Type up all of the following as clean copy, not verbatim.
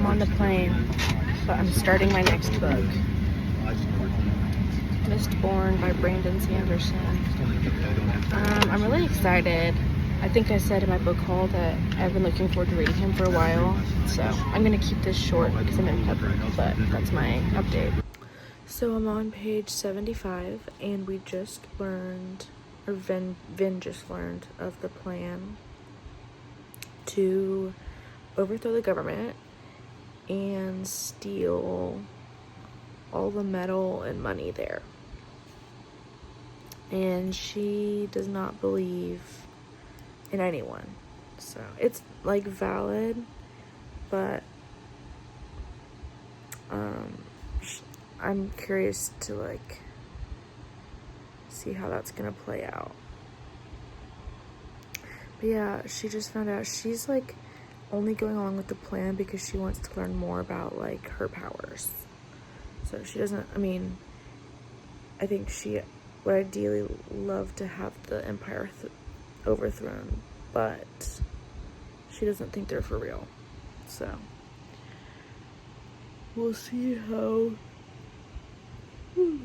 on the plane, but I'm starting my next book. Mistborn by Brandon Sanderson. I'm really excited. I think I said in my book haul that I've been looking forward to reading him for a while, so I'm going to keep this short because I'm in public, but that's my update. So I'm on page 75, and we just learned, or Vin just learned of the plan to overthrow the government and steal all the metal and money there. And she does not believe in anyone. So it's like valid, but I'm curious to like see how that's gonna play out. But yeah, she just found out she's like only going along with the plan because she wants to learn more about like her powers. So she doesn't, I think she would ideally love to have the empire overthrown, but she doesn't think they're for real. So we'll see how we'll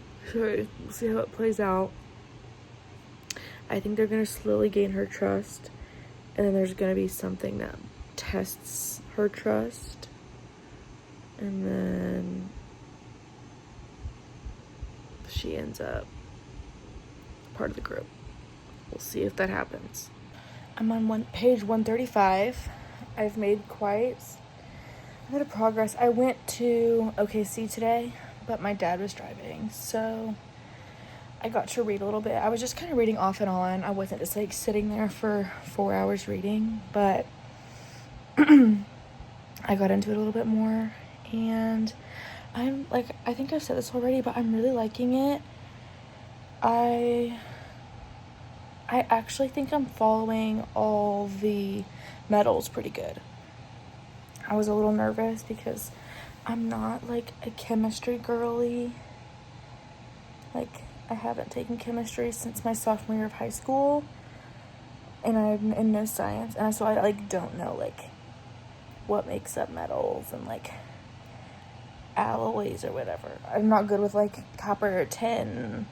see how it plays out. I think they're gonna slowly gain her trust, and then there's gonna be something that tests her trust, and then she ends up part of the group. We'll see if that happens. I'm on page 135. I've made quite a bit of progress. I went to OKC today, but my dad was driving, so I got to read a little bit. I was just kind of reading off and on. I wasn't just like sitting there for 4 hours reading, but I got into it a little bit more, and I'm like, I think I've said this already, but I'm really liking it. I actually think I'm following all the medals pretty good. I was a little nervous because I'm not like a chemistry girly. Like, I haven't taken chemistry since my sophomore year of high school, and I'm in no science, and so I like don't know like what makes up metals and like alloys or whatever. I'm not good with like copper or tin.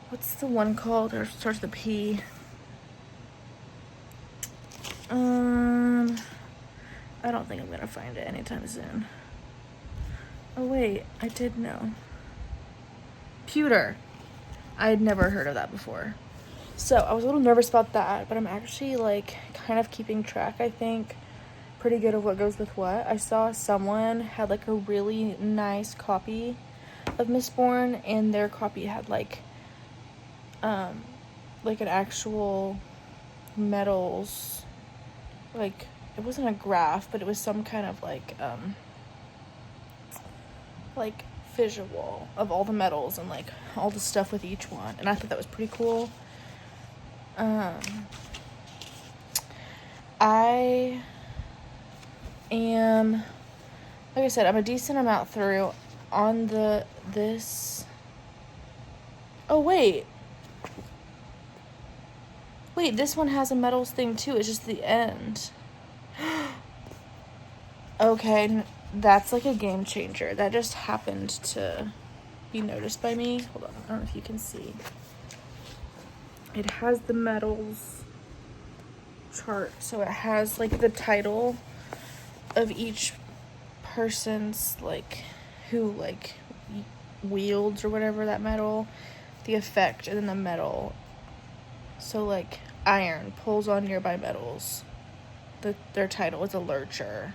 What's the one called that starts with a P? I don't think I'm gonna find it anytime soon. Oh wait, I did know. Pewter. I had never heard of that before. So I was a little nervous about that, but I'm actually like kind of keeping track, I think, pretty good of what goes with what. I saw someone had like a really nice copy of Mistborn, and their copy had like an actual metals, like it wasn't a graph, but it was some kind of like visual of all the metals and like all the stuff with each one, and I thought that was pretty cool. I am, like I said, I'm a decent amount through on this. Oh wait, this one has a metals thing too. It's just the end. Okay, that's like a game changer. That just happened to be noticed by me. Hold on, I don't know if you can see. It has the metals chart, so it has like the title of each person's like who like wields or whatever that metal, the effect, and then the metal. So like iron pulls on nearby metals. Their title is a lurcher.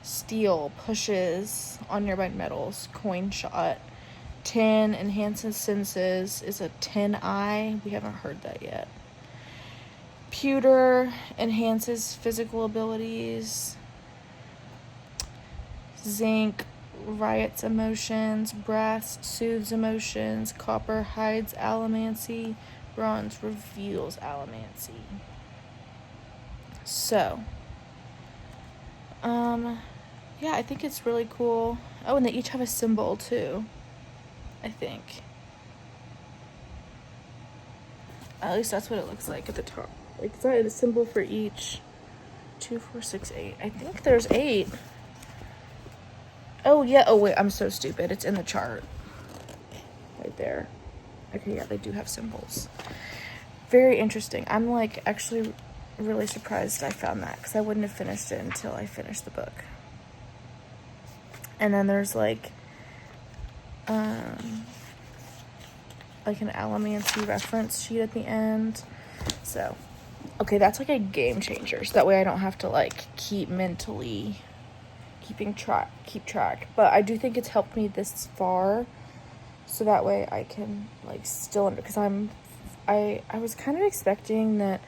Steel pushes on nearby metals, coin shot. Tin enhances senses is a tin eye. We haven't heard that yet. Pewter enhances physical abilities. Zinc riots emotions. Brass soothes emotions. Copper hides allomancy. Bronze reveals allomancy. So, yeah, I think it's really cool. Oh, and they each have a symbol too, I think. At least that's what it looks like at the top. Like, it's not a symbol for each. 2, 4, 6, 8. I think there's 8. Oh, yeah. Oh, wait. I'm so stupid. It's in the chart. Right there. Okay, yeah, they do have symbols. Very interesting. I'm, like, actually really surprised I found that, because I wouldn't have finished it until I finished the book. And then there's, like an Alamancy reference sheet at the end. So, okay, that's, like, a game changer. So that way I don't have to, like, keep track. But I do think it's helped me this far, so that way I can, like, still, because I was kind of expecting that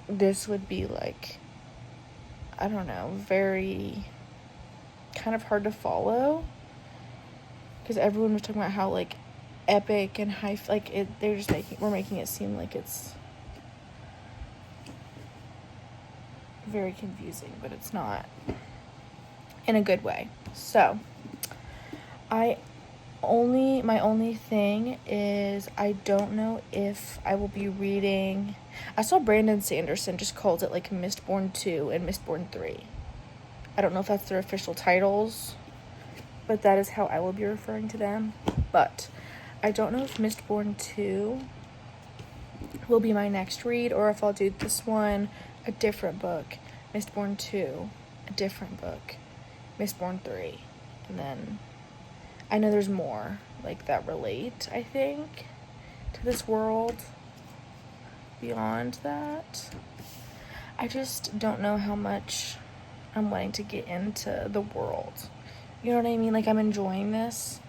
this would be, like, I don't know, very kind of hard to follow, because everyone was talking about how, like, epic and high, like, we're making it seem like it's very confusing, but it's not, in a good way. So my only thing is, I don't know if I will be reading, I saw Brandon Sanderson just called it, like, Mistborn 2 and Mistborn 3. I don't know if that's their official titles, but that is how I will be referring to them. But I don't know if Mistborn 2 will be my next read, or if I'll do this one, a different book, Mistborn 2, a different book, Mistborn 3, and then I know there's more, like, that relate, I think, to this world beyond that. I just don't know how much I'm wanting to get into the world. You know what I mean? Like, I'm enjoying this,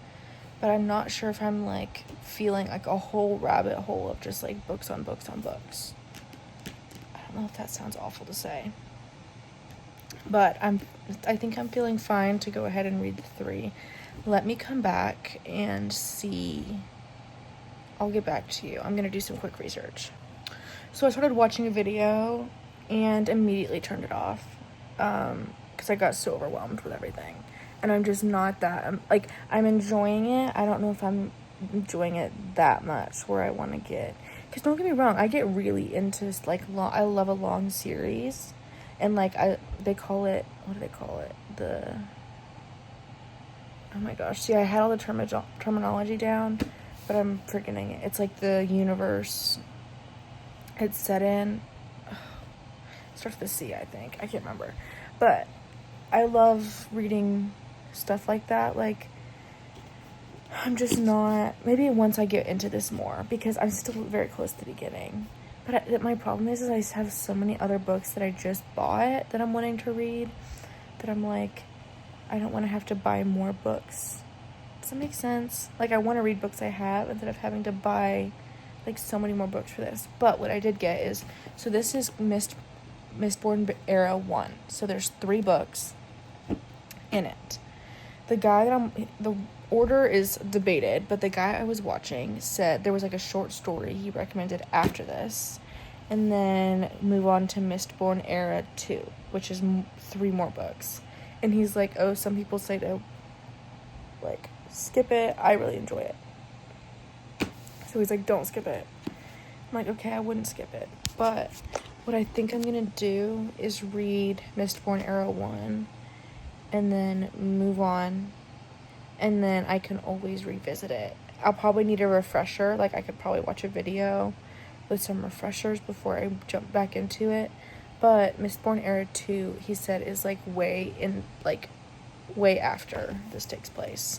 but I'm not sure if I'm, like, feeling like a whole rabbit hole of just, like, books on books on books. I don't know if that sounds awful to say. But I think I'm feeling fine to go ahead and read the 3. Let me come back and see. I'll get back to you. I'm going to do some quick research. So I started watching a video and immediately turned it off, because I got so overwhelmed with everything. And I'm just not that, I'm enjoying it. I don't know if I'm enjoying it that much where I want to get, because don't get me wrong, I get really into, like, I love a long series. And, like, they call it, what do they call it? Oh my gosh, see, I had all the terminology down, but I'm forgetting it. It's, like, the universe it's set in. It starts with a C, I think. I can't remember. But I love reading stuff like that. Like, I'm just not, maybe once I get into this more, because I'm still very close to the beginning. But my problem is I have so many other books that I just bought that I'm wanting to read, that I'm like, I don't want to have to buy more books. Does that make sense? Like, I want to read books I have instead of having to buy, like, so many more books for this. But what I did get is, so this is Mistborn Era 1. So there's 3 books in it. The order is debated, but the guy I was watching said there was, like, a short story he recommended after this, and then move on to Mistborn Era 2, which is 3 more books. And he's like, oh, some people say to, like, skip it. I really enjoy it. So he's like, don't skip it. I'm like, okay, I wouldn't skip it. But what I think I'm going to do is read Mistborn Era 1 and then move on. And then I can always revisit it. I'll probably need a refresher. Like, I could probably watch a video with some refreshers before I jump back into it. But Mistborn Era 2, he said, is, like, way after this takes place.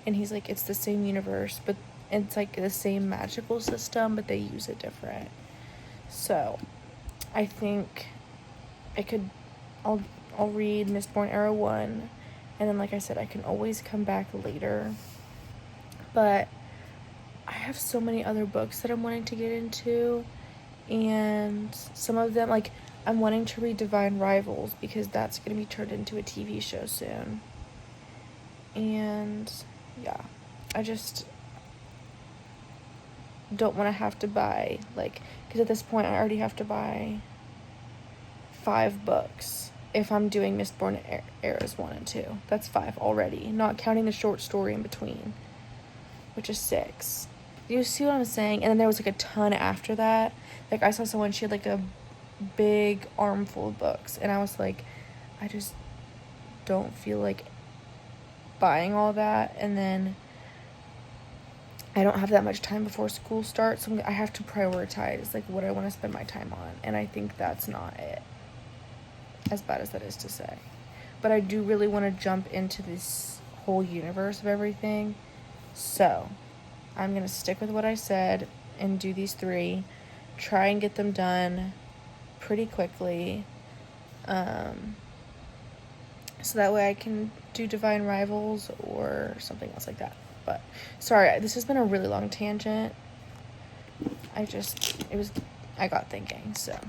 And he's like, it's the same universe, but it's, like, the same magical system, but they use it different. So I think I'll read Mistborn Era 1, and then, like I said, I can always come back later. But I have so many other books that I'm wanting to get into, and some of them, like, I'm wanting to read Divine Rivals, because that's going to be turned into a TV show soon. And yeah, I just don't want to have to buy, like, because at this point I already have to buy 5 books if I'm doing Mistborn Eras 1 and 2. That's 5 already, not counting the short story in between, which is 6. You see what I'm saying? And then there was, like, a ton after that. Like, I saw someone, she had, like, a big armful of books, and I was like, I just don't feel like buying all that, and then I don't have that much time before school starts, so I have to prioritize, like, what I want to spend my time on, and I think that's not it, as bad as that is to say. But I do really want to jump into this whole universe of everything, so I'm going to stick with what I said and do these 3, try and get them done pretty quickly, so that way I can do Divine Rivals or something else like that. But sorry, this has been a really long tangent. I got thinking. So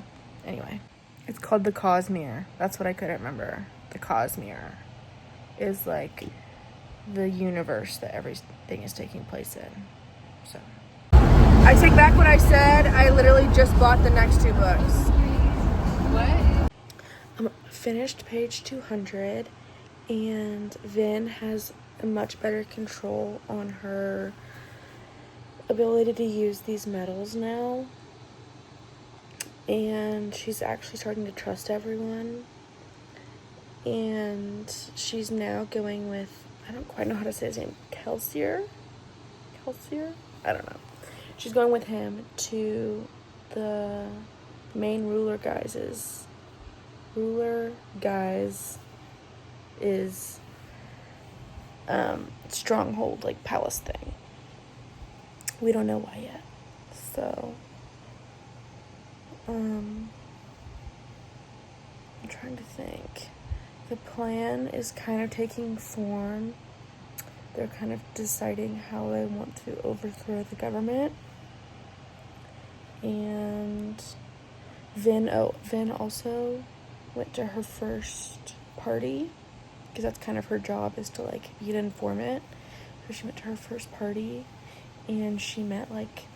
anyway, it's called the Cosmere. That's what I couldn't remember. The Cosmere is like the universe that everything is taking place in. So I take back what I said. I literally just bought the next 2 books. What? I'm finished page 200, and Vin has a much better control on her ability to use these metals now, and she's actually starting to trust everyone, and she's now going with, I don't quite know how to say his name, Kelsier? I don't know. She's going with him to the main ruler guys is stronghold, like palace thing. We don't know why yet. So I'm trying to think. The plan is kind of taking form. They're kind of deciding how they want to overthrow the government. And Vin also went to her first party, because that's kind of her job, is to like be an informant. So she went to her first party, and she met, like,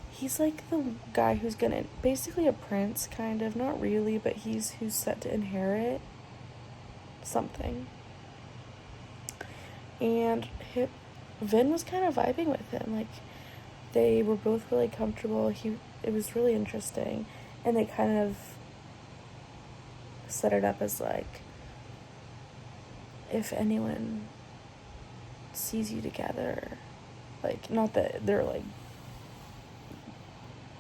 he's like the guy who's gonna, basically a prince, kind of, not really, but who's set to inherit something. And Vin was kind of vibing with him, like, they were both really comfortable. It was really interesting, and they kind of set it up as like, if anyone sees you together, like, not that they're like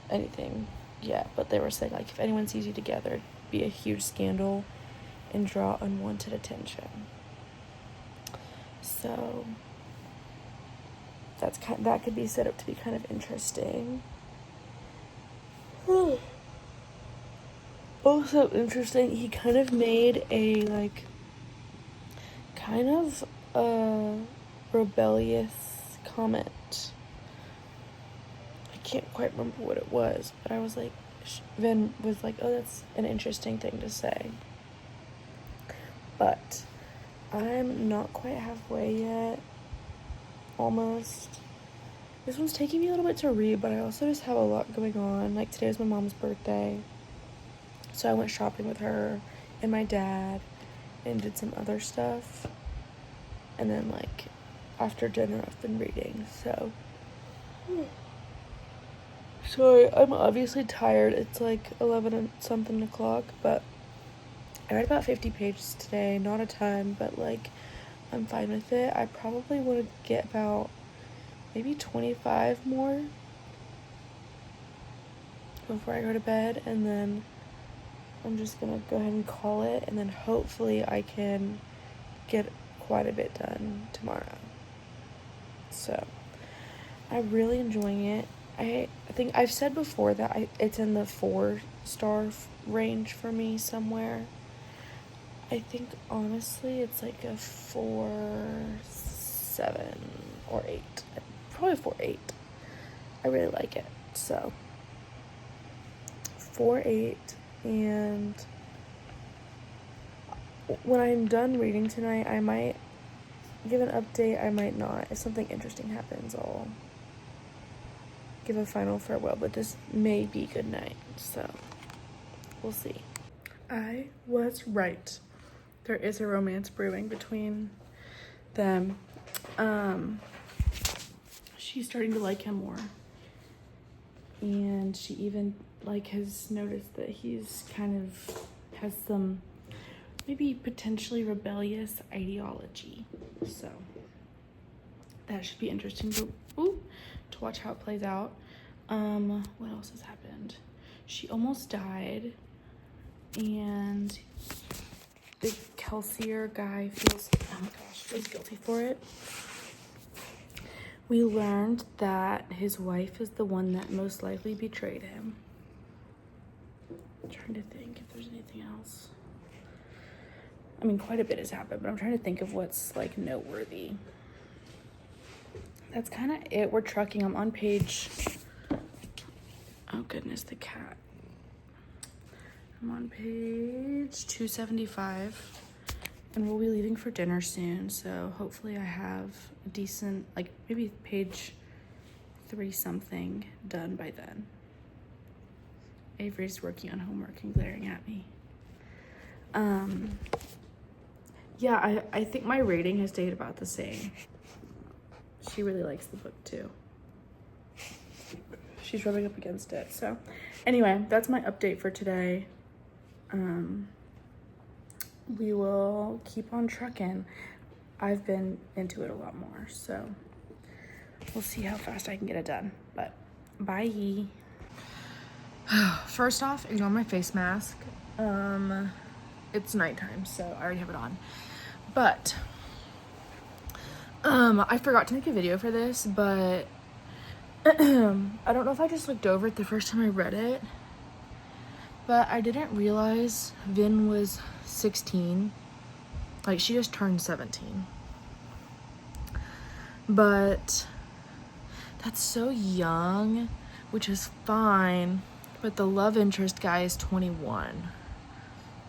anything yet, but they were saying, like, if anyone sees you together, it'd be a huge scandal and draw unwanted attention. So that could be set up to be kind of interesting. Also interesting, he kind of made a, like, kind of a rebellious comment. I can't quite remember what it was, but I was like, Vin was like, oh, that's an interesting thing to say. But I'm not quite halfway yet. Almost. This one's taking me a little bit to read, but I also just have a lot going on. Like, today was my mom's birthday, so I went shopping with her and my dad and did some other stuff. And then, like, after dinner, I've been reading, so. Sorry, I'm obviously tired. It's like 11 and something o'clock, but I read about 50 pages today. Not a ton, but, like, I'm fine with it. I probably want to get about maybe 25 more before I go to bed, and then I'm just gonna go ahead and call it, and then hopefully I can get quite a bit done tomorrow. So I'm really enjoying it. I think I've said before that it's in the 4-star range for me somewhere. I think honestly it's like a 4.7 or 8. Probably 4.8. I really like it. So 4.8, and when I'm done reading tonight, I might give an update, I might not. If something interesting happens, I'll give a final farewell, but this may be good night, so we'll see. I was right. There is a romance brewing between them. She's starting to like him more, and she even, like, has noticed that he's kind of has some maybe potentially rebellious ideology. So that should be interesting to watch how it plays out. What else has happened? She almost died, and the Kelsier guy feels guilty for it. We learned that his wife is the one that most likely betrayed him. I'm trying to think if there's anything else. I mean, quite a bit has happened, but I'm trying to think of what's like noteworthy. That's kind of it. We're trucking. I'm on page, oh goodness, the cat. I'm on page 275, and we'll be leaving for dinner soon, so hopefully I have a decent, like maybe page 3 something done by then. Avery's working on homework and glaring at me. Yeah, I think my rating has stayed about the same. She really likes the book too. She's rubbing up against it. So anyway, that's my update for today. We will keep on trucking. I've been into it a lot more, so we'll see how fast I can get it done. But bye. First off, ignore my face mask. It's nighttime, so I already have it on. But I forgot to make a video for this, but I don't know if I just looked over it the first time I read it, but I didn't realize Vin was 16. Like, she just turned 17. But that's so young, which is fine, but the love interest guy is 21.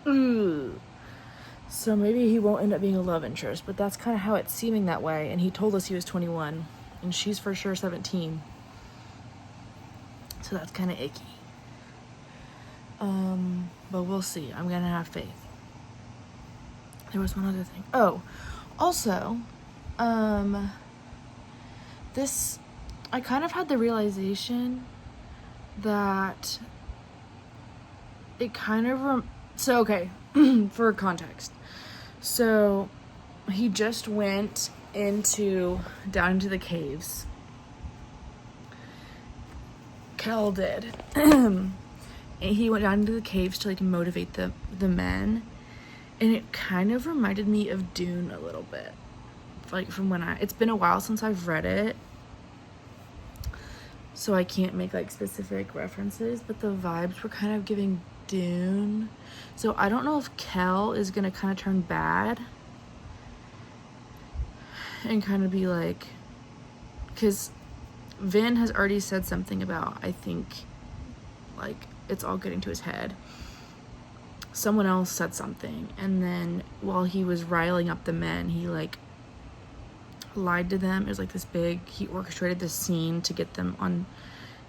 Ooh. So maybe he won't end up being a love interest, but that's kind of how it's seeming that way. And he told us he was 21, and she's for sure 17. So that's kind of icky. But we'll see. I'm gonna have faith. There was one other thing. Oh, also, this, I kind of had the realization that it kind of, so okay, for context. So he just went down into the caves. Kel did. He went down into the caves to like motivate the men. And it kind of reminded me of Dune a little bit. Like from when it's been a while since I've read it, so I can't make like specific references, but the vibes were kind of giving Dune. So I don't know if Kel is gonna kind of turn bad and kind of be like, because Vin has already said something about, I think, like, it's all getting to his head. Someone else said something, and then while he was riling up the men, he like lied to them. It was like this big, he orchestrated this scene to get them on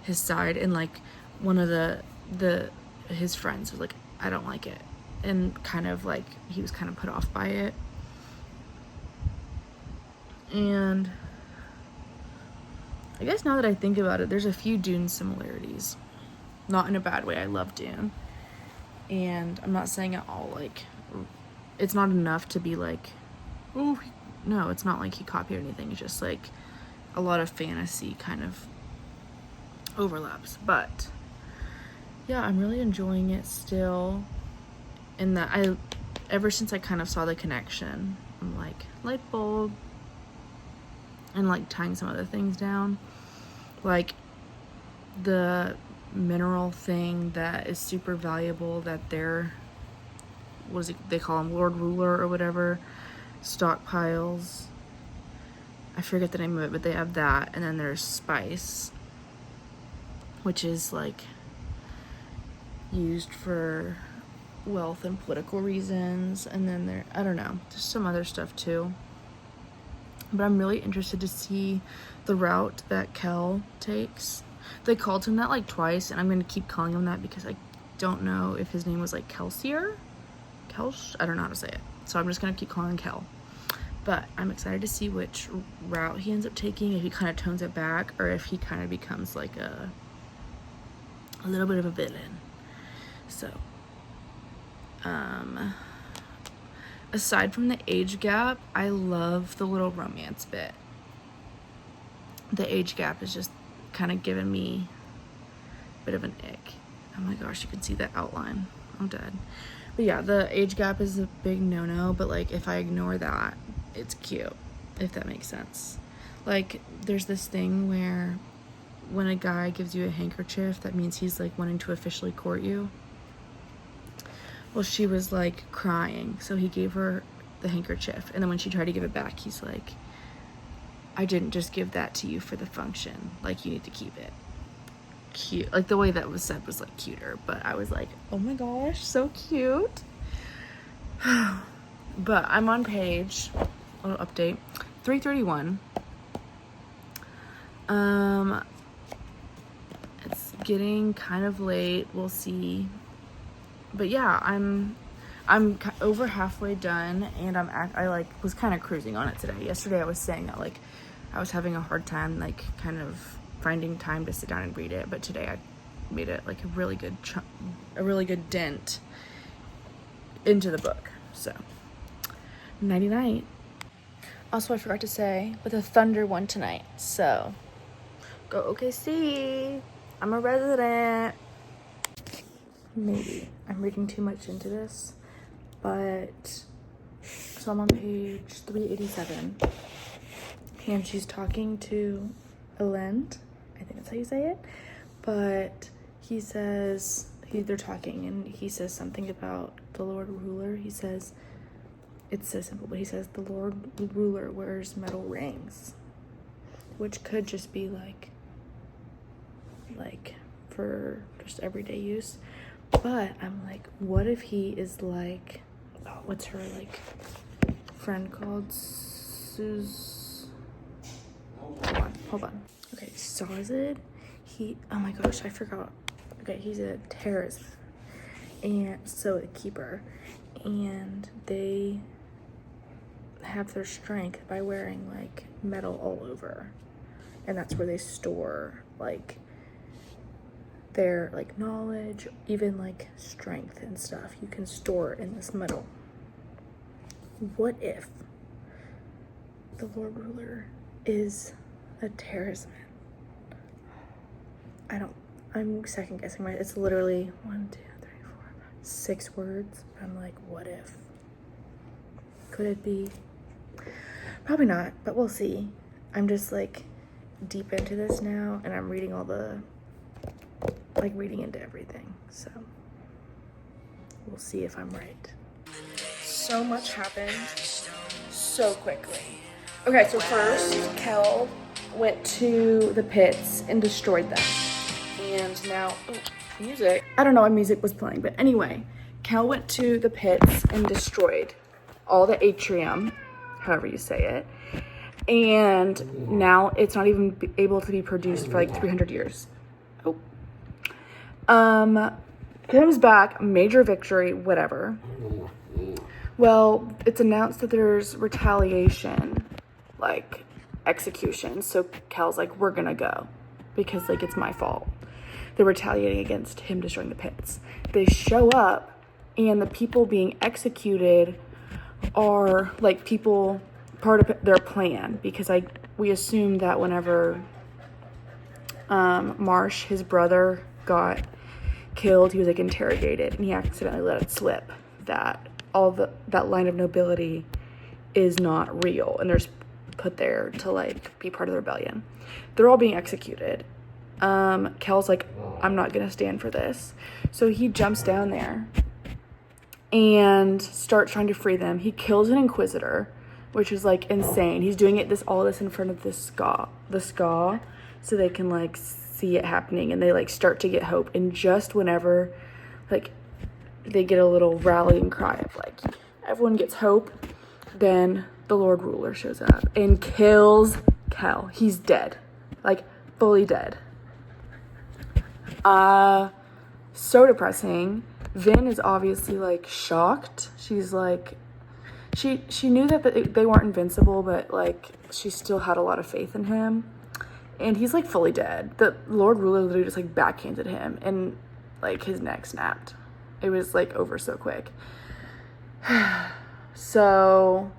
his side, and like one of his friends was like, I don't like it, and kind of like he was kind of put off by it. And I guess now that I think about it, there's a few Dune similarities. Not in a bad way. I love Dune. And I'm not saying it all like, it's not enough to be like, oh, no, it's not like he copied anything. It's just like a lot of fantasy kind of overlaps. But yeah, I'm really enjoying it still. And that ever since I kind of saw the connection, I'm like, light bulb. And like tying some other things down. Like the mineral thing that is super valuable that they're, they call him Lord Ruler or whatever, stockpiles. I forget the name of it, but they have that. And then there's spice, which is like used for wealth and political reasons. And then I don't know, there's some other stuff too. But I'm really interested to see the route that Kel takes. They called him that like twice, and I'm going to keep calling him that because I don't know if his name was like Kelsier? I don't know how to say it. So I'm just going to keep calling him Kel. But I'm excited to see which route he ends up taking, if he kind of tones it back, or if he kind of becomes like a little bit of a villain. So, aside from the age gap, I love the little romance bit. the age gap is just kind of giving me a bit of an ick. Oh my gosh, you can see that outline. I'm dead. But yeah, the age gap is a big no-no, but like if I ignore that, it's cute, if that makes sense. Like there's this thing where when a guy gives you a handkerchief, that means he's like wanting to officially court you. Well, she was like crying, so he gave her the handkerchief, and then when she tried to give it back, he's like, I didn't just give that to you for the function, like you need to keep it. Cute. Like the way that was said was like cuter, but I was like, oh my gosh, so cute. But I'm on page, a little update, 331. It's getting kind of late, we'll see. But yeah, I'm over halfway done, and I like was kind of cruising on it today. Yesterday I was saying that like I was having a hard time like kind of finding time to sit down and read it, but today I made it like a really good dent into the book. So nighty night. Also, I forgot to say, but the Thunder won tonight, so go OKC. I'm a resident. Maybe I'm reading too much into this, but so I'm on page 387, and she's talking to Elend. I think that's how you say it. But he says they're talking, and he says something about the Lord Ruler. He says it's so simple, but he says the Lord Ruler wears metal rings, which could just be like for just everyday use. But I'm like, what if he is like, what's her like friend called? Hold on. Okay, Sazed. Oh my gosh, I forgot. Okay, he's a terrorist, and so a keeper, and they have their strength by wearing like metal all over, and that's where they store like their like knowledge, even like strength and stuff. You can store in this metal. What if the Lord Ruler is a terrorist man? I'm second guessing it's literally 1, 2, 3, 4, 5, 6 words. I'm like, what if? Could it be? Probably not, but we'll see. I'm just like deep into this now, and I'm reading reading into everything, so we'll see if I'm right. So much happened so quickly. Okay, so first Kel went to the pits and destroyed them, and now music, I don't know why music was playing, but anyway, Kel went to the pits and destroyed all the atrium, however you say it, and now it's not even able to be produced for like 300 years. Comes back, major victory, whatever. Well, it's announced that there's retaliation, like execution. So Kel's like, we're gonna go because like it's my fault. They're retaliating against him destroying the pits. They show up, and the people being executed are like people part of their plan, because we assume that whenever Marsh, his brother, got killed, he was like interrogated, and he accidentally let it slip that that line of nobility is not real, and they're just put there to like be part of the rebellion. They're all being executed. Kel's like, I'm not gonna stand for this, so he jumps down there and starts trying to free them. He kills an inquisitor, which is like insane. He's doing all this in front of the ska, so they can like see it happening, and they like start to get hope. And just whenever like they get a little rallying cry of like everyone gets hope, then the Lord Ruler shows up and kills Kel. He's dead, like fully dead. So depressing. Vin is obviously like shocked. She's like, she knew that they weren't invincible, but like she still had a lot of faith in him. And he's like fully dead. The Lord Ruler literally just like backhanded him, and like his neck snapped. It was like over so quick. So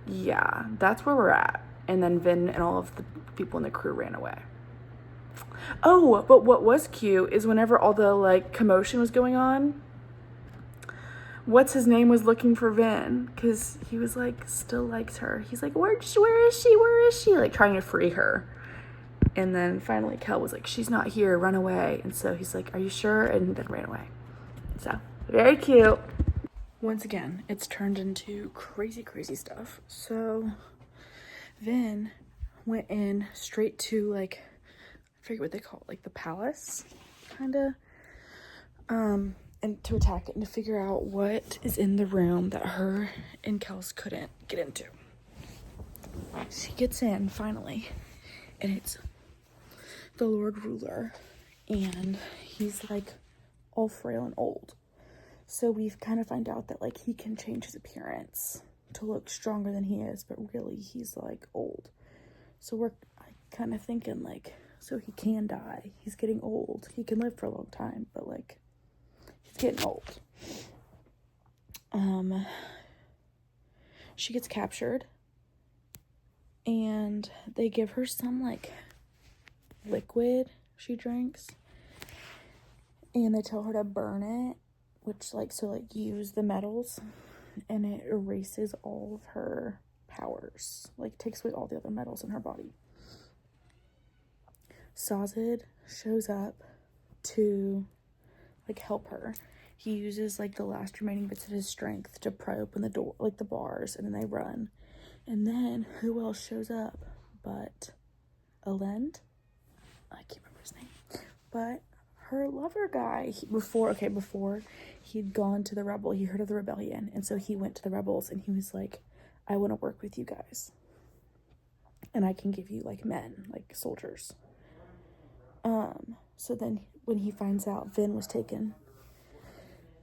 yeah, that's where we're at. And then Vin and all of the people in the crew ran away. Oh, but what was cute is whenever all the like commotion was going on, what's his name was looking for Vin because he was like still likes her. He's like, where is she? Like trying to free her. And then finally Kel was like, she's not here, run away. And so he's like, are you sure? And then ran away. So very cute. Once again, it's turned into crazy stuff. So Vin went in straight to like, I forget what they call it, like the palace, kind of, and to attack it and to figure out what is in the room that her and Kels couldn't get into. She gets in finally, and it's the Lord Ruler, and he's like all frail and old. So we kind of find out that like he can change his appearance to look stronger than he is, but really he's like old. So we're kind of thinking like, so he can die. He's getting old. He can live for a long time, but like he's getting old. She gets captured and they give her some like liquid she drinks, and they tell her to burn it, which like, so like use the metals, and it erases all of her powers, like takes away all the other metals in her body. Sazed shows up to like help her. He uses like the last remaining bits of his strength to pry open the door, like the bars, and then they run. And then who else shows up but Elend? I can't remember his name, but her lover guy. Before he'd gone to the rebel, he heard of the rebellion, and so he went to the rebels, and he was like, I want to work with you guys, and I can give you like men, like soldiers. So then when he finds out Vin was taken,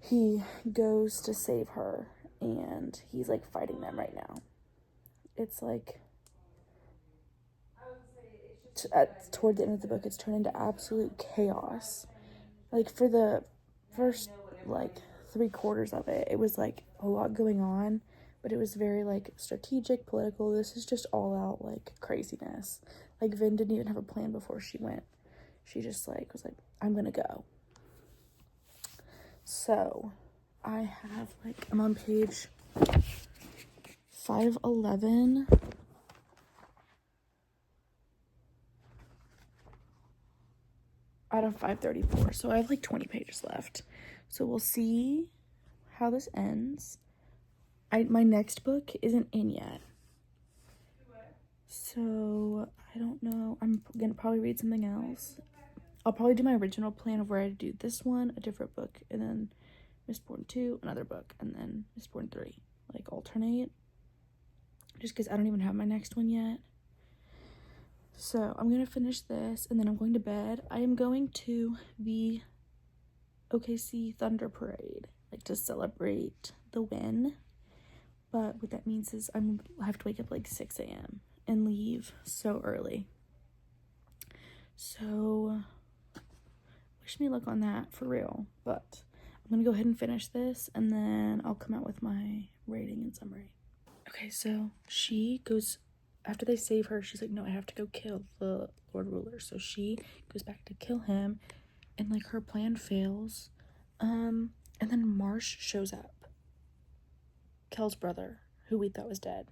he goes to save her, and he's like fighting them right now. It's like toward the end of the book, it's turned into absolute chaos. Like for the first like 3/4 of it, it was like a lot going on, but it was very like strategic, political. This is just all out like craziness. Like Vin didn't even have a plan before she went. She just like was like, I'm gonna go. So I have like, I'm on page 511. Out of 534. So I have like 20 pages left. So we'll see how this ends. My next book isn't in yet. So I don't know. I'm gonna probably read something else. I'll probably do my original plan of where I do this one, a different book, and then Mistborn 2, another book, and then Mistborn 3. Like alternate. Just because I don't even have my next one yet. So I'm going to finish this, and then I'm going to bed. I am going to the OKC Thunder Parade, like to celebrate the win. But what that means is I have to wake up like 6 a.m. and leave so early. So wish me luck on that for real. But I'm going to go ahead and finish this, and then I'll come out with my rating and summary. Okay, so she goes... After they save her, she's like, no, I have to go kill the Lord Ruler. So she goes back to kill him, and like her plan fails. And then Marsh shows up. Kel's brother, who we thought was dead.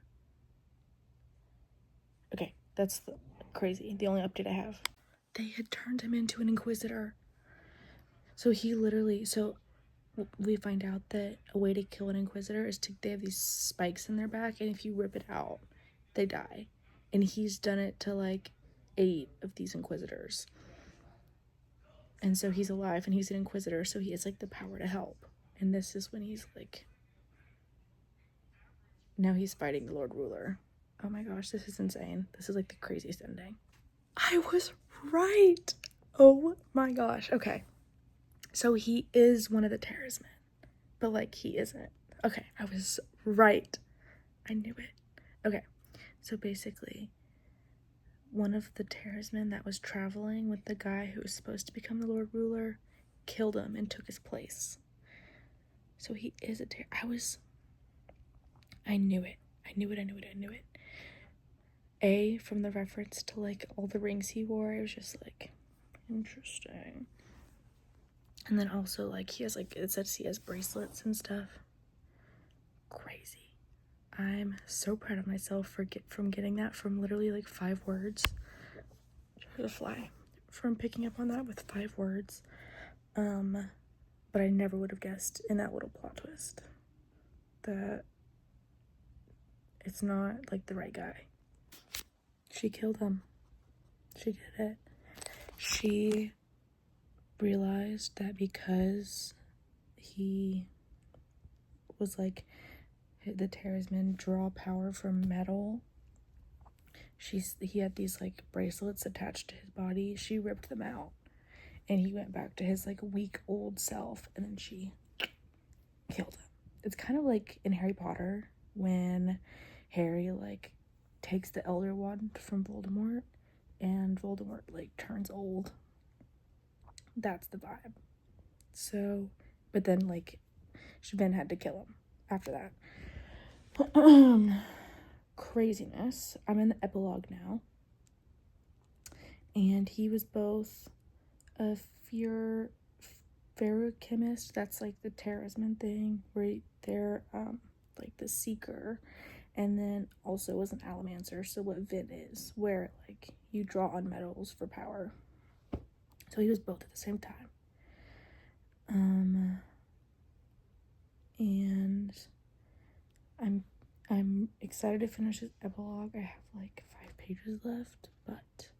Okay, that's crazy. The only update I have. They had turned him into an inquisitor. So he literally, so we find out that a way to kill an inquisitor is they have these spikes in their back, and if you rip it out, they die. And he's done it to like 8 of these inquisitors. And so he's alive, and he's an inquisitor, so he has like the power to help. And this is when he's like, now he's fighting the Lord Ruler. Oh my gosh, this is insane. This is like the craziest ending. I was right. Oh my gosh. Okay. So he is one of the Terrorsmen, but like he isn't. Okay, I was right. I knew it. Okay. So basically, one of the Terrorsmen that was traveling with the guy who was supposed to become the Lord Ruler killed him and took his place. So he is a I knew it. from the reference to like all the rings he wore, it was just like interesting. And then also like he has like, it says he has bracelets and stuff. Crazy. I'm so proud of myself from getting that from literally like 5 words. Try to fly. From picking up on that with 5 words. But I never would have guessed in that little plot twist that it's not like the right guy. She killed him. She did it. She realized that because he was like, the talisman draw power from metal, he had these like bracelets attached to his body. She ripped them out and he went back to his like weak old self, and then she killed him. It's kind of like in Harry Potter when Harry like takes the Elder Wand from Voldemort and Voldemort like turns old. That's the vibe. So, but then like she then had to kill him after that. Craziness. I'm in the epilogue now, and he was both a feruchemist, that's like the talisman thing where they're like the seeker, and then also was an allomancer, so what Vin is, where like you draw on metals for power. So he was both at the same time. And I'm excited to finish this epilogue. I have like 5 pages left, but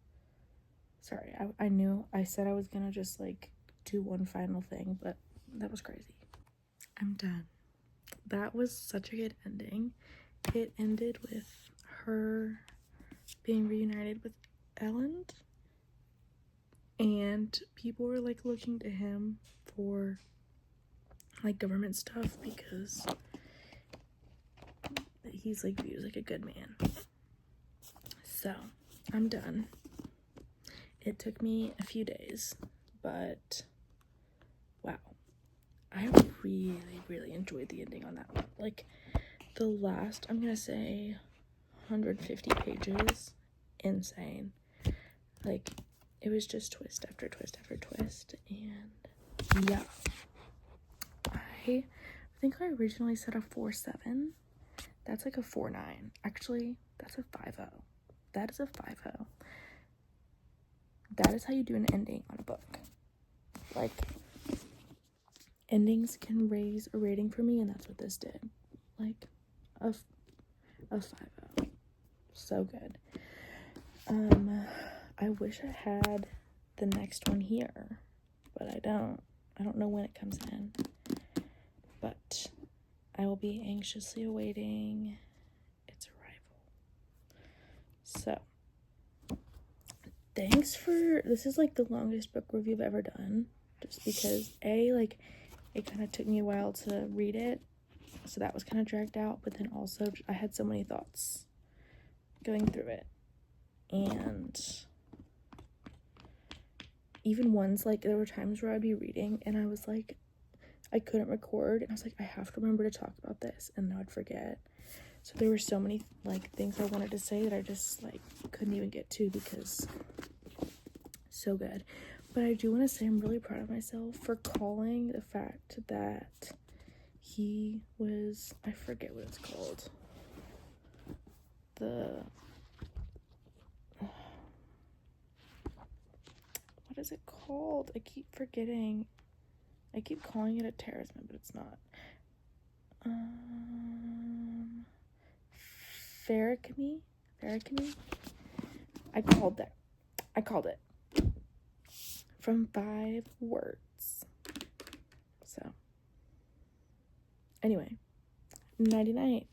sorry, I knew I said I was gonna just like do one final thing, but that was crazy. I'm done. That was such a good ending. It ended with her being reunited with Elend, and people were like looking to him for like government stuff because he's like viewed as like a good man. So I'm done. It took me a few days, but wow, I really enjoyed the ending on that one. Like the last, I'm gonna say 150 pages, insane. Like it was just twist after twist after twist, and yeah, I think I originally said a 4.7. That's like a 4.9. Actually, that's a 5.0. That is a 5.0. That is how you do an ending on a book. Like, endings can raise a rating for me, and that's what this did. Like, a 5.0. So good. I wish I had the next one here, but I don't. I don't know when it comes in. But I will be anxiously awaiting its arrival. So, thanks for, this is like the longest book review I've ever done, just because like it kind of took me a while to read it, so that was kind of dragged out, but then also I had so many thoughts going through it, and even ones like, there were times where I'd be reading and I was like, I couldn't record, and I was like, I have to remember to talk about this, and then I'd forget. So there were so many like things I wanted to say that I just like couldn't even get to because so good. But I do want to say I'm really proud of myself for calling the fact that he was, I forget what it's called, what is it called? I keep forgetting. I keep calling it a talisman, but it's not. Feruchemy? I called it. From 5 words. So, anyway, nighty night.